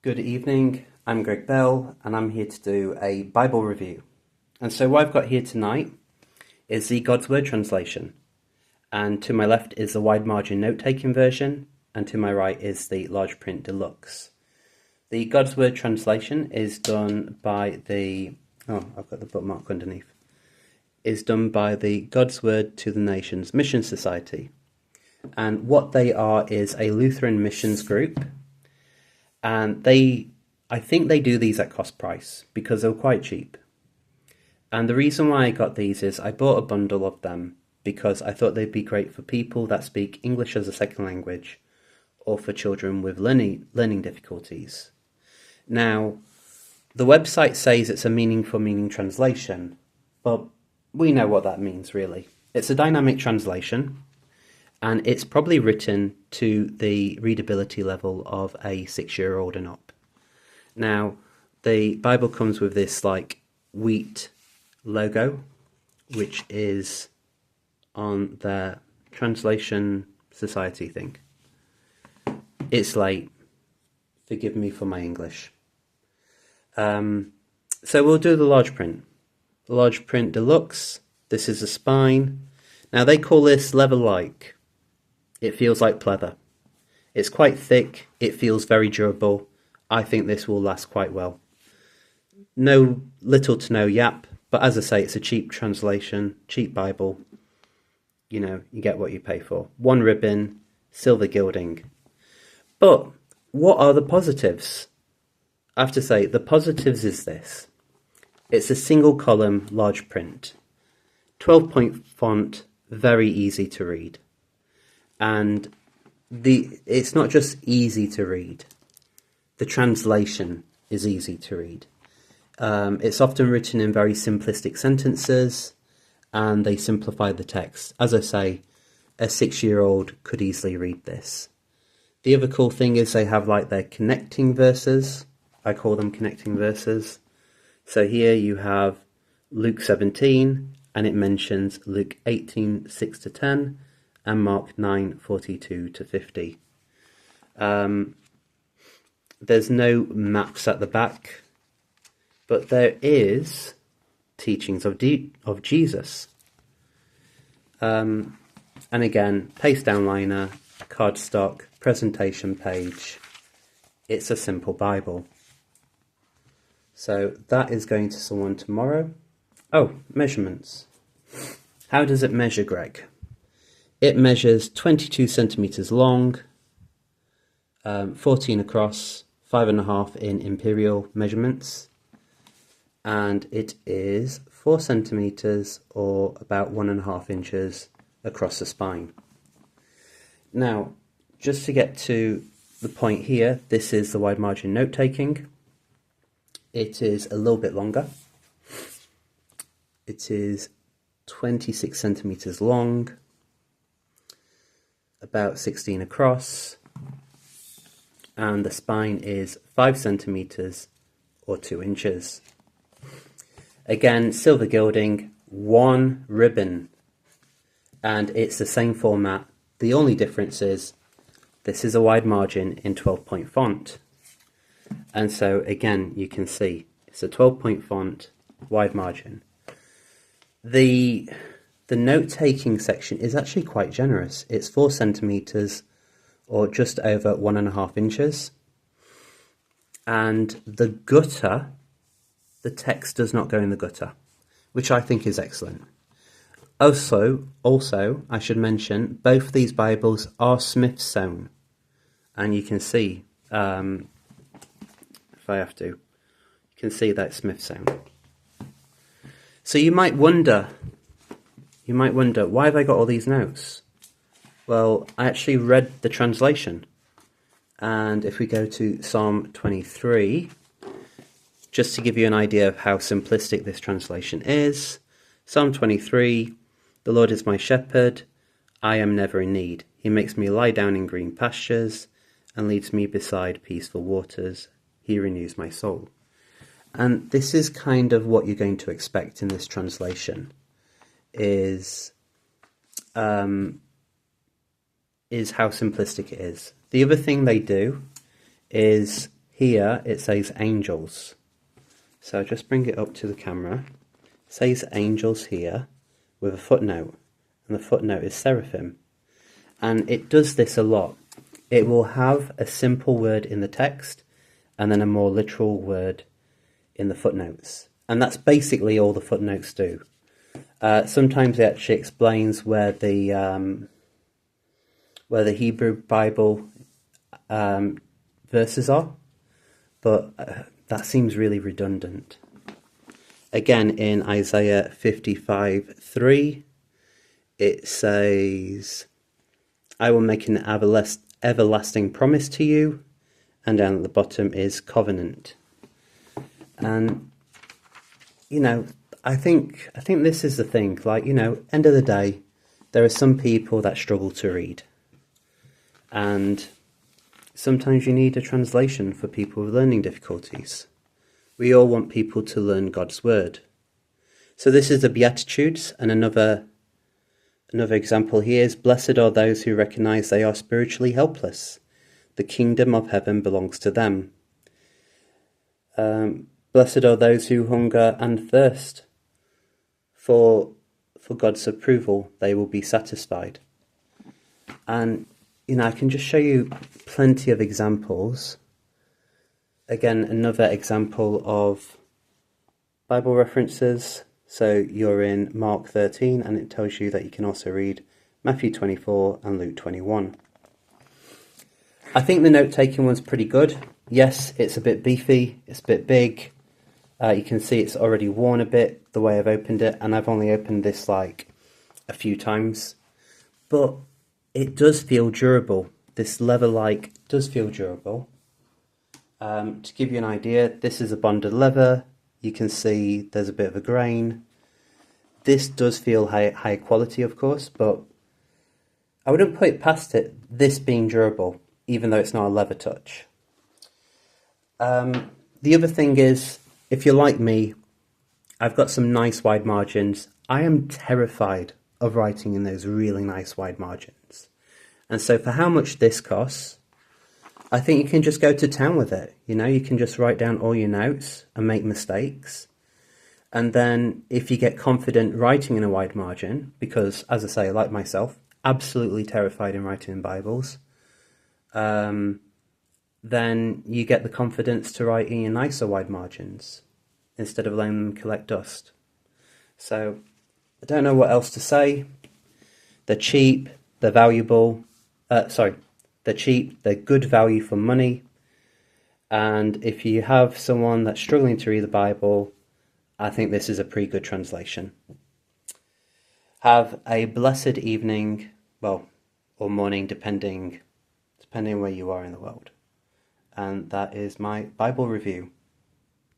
Good evening, I'm Greg Bell and I'm here to do a Bible review. And so what I've got here tonight is the God's Word translation. And to my left is the wide margin note-taking version, and to my right is the large print deluxe. The God's Word translation is done by I've got the bookmark underneath, is done by the God's Word to the Nations Mission Society. And what they are is a Lutheran missions group. And I think they do these at cost price because they're quite cheap. And the reason why I got these is I bought a bundle of them because I thought they'd be great for people that speak English as a second language or for children with learning difficulties. Now, the website says it's a meaning for meaning translation, but we know what that means really. It's a dynamic translation. And it's probably written to the readability level of a 6-year-old and up. Now, the Bible comes with this wheat logo, which is on their translation society thing. It's late. Forgive me for my English. So we'll do the large print. The large print deluxe. This is a spine. Now they call this leather-like. It feels like pleather. It's quite thick. It feels very durable. I think this will last quite well. Little to no yap, but as I say, it's a cheap translation, cheap Bible. You know, you get what you pay for. 1 ribbon, silver gilding. But what are the positives? I have to say, the positives is this. It's a single column, large print. 12-point font, very easy to read. And it's not just easy to read. The translation is easy to read. It's often written in very simplistic sentences, and they simplify the text. As I say, a 6-year-old could easily read this. The other cool thing is they have their connecting verses. I call them connecting verses. So here you have Luke 17, and it mentions Luke 18, 6-10, and Mark 9, 42 to 50. There's no maps at the back, but there is teachings of Jesus. And again, paste down liner, cardstock, presentation page. It's a simple Bible. So that is going to someone tomorrow. Oh, measurements. How does it measure, Greg? It measures 22 centimeters long, 14 across, 5.5 in imperial measurements, and it is 4 centimeters or about 1.5 inches across the spine. Now, just to get to the point here, this is the wide margin note taking. It is a little bit longer. It is 26 centimeters long, about 16 across, and the spine is 5 centimeters or 2 inches. Again, silver gilding, 1 ribbon, and it's the same format. The only difference is this is a wide margin in 12-point font. And so again, you can see it's a 12-point font, wide margin. The note-taking section is actually quite generous. It's 4 centimeters or just over 1.5 inches. And the gutter, the text does not go in the gutter, which I think is excellent. Also, I should mention, both these Bibles are Smith sewn. And you can see, if I have to, you can see that it's Smith sewn. So you might wonder, why have I got all these notes? Well, I actually read the translation. And if we go to Psalm 23, just to give you an idea of how simplistic this translation is, Psalm 23, the Lord is my shepherd, I am never in need. He makes me lie down in green pastures and leads me beside peaceful waters. He renews my soul. And this is kind of what you're going to expect in this translation, is how simplistic it is. The other thing they do is here it says angels. So just bring it up to the camera. It says angels here with a footnote, and the footnote is seraphim. And it does this a lot. It will have a simple word in the text and then a more literal word in the footnotes. And that's basically all the footnotes do. Sometimes it actually explains where the Hebrew Bible verses are, but that seems really redundant. Again, in Isaiah 55:3, it says, I will make an everlasting promise to you, and down at the bottom is covenant. And, I think this is the thing, end of the day, there are some people that struggle to read. And sometimes you need a translation for people with learning difficulties. We all want people to learn God's word. So this is the Beatitudes, and another example here is, blessed are those who recognize they are spiritually helpless. The kingdom of heaven belongs to them. Blessed are those who hunger and thirst for God's approval. They will be satisfied. And, I can just show you plenty of examples. Again, another example of Bible references. So you're in Mark 13, and it tells you that you can also read Matthew 24 and Luke 21. I think the note-taking one's pretty good. Yes, it's a bit beefy, it's a bit big. You can see it's already worn a bit the way I've opened it, and I've only opened this a few times. But it does feel durable. This leather does feel durable. To give you an idea, this is a bonded leather. You can see there's a bit of a grain. This does feel high quality, of course, but I wouldn't put it past this being durable, even though it's not a leather touch. The other thing is, if you're like me, I've got some nice wide margins. I am terrified of writing in those really nice wide margins. And so for how much this costs, I think you can just go to town with it. You can just write down all your notes and make mistakes. And then if you get confident writing in a wide margin, because as I say, like myself, absolutely terrified in writing in Bibles, then you get the confidence to write in your nicer wide margins instead of letting them collect dust. So I don't know what else to say. They're cheap, they're valuable. They're cheap, they're good value for money. And if you have someone that's struggling to read the Bible, I think this is a pretty good translation. Have a blessed evening, or morning, depending where you are in the world. And that is my Bible review.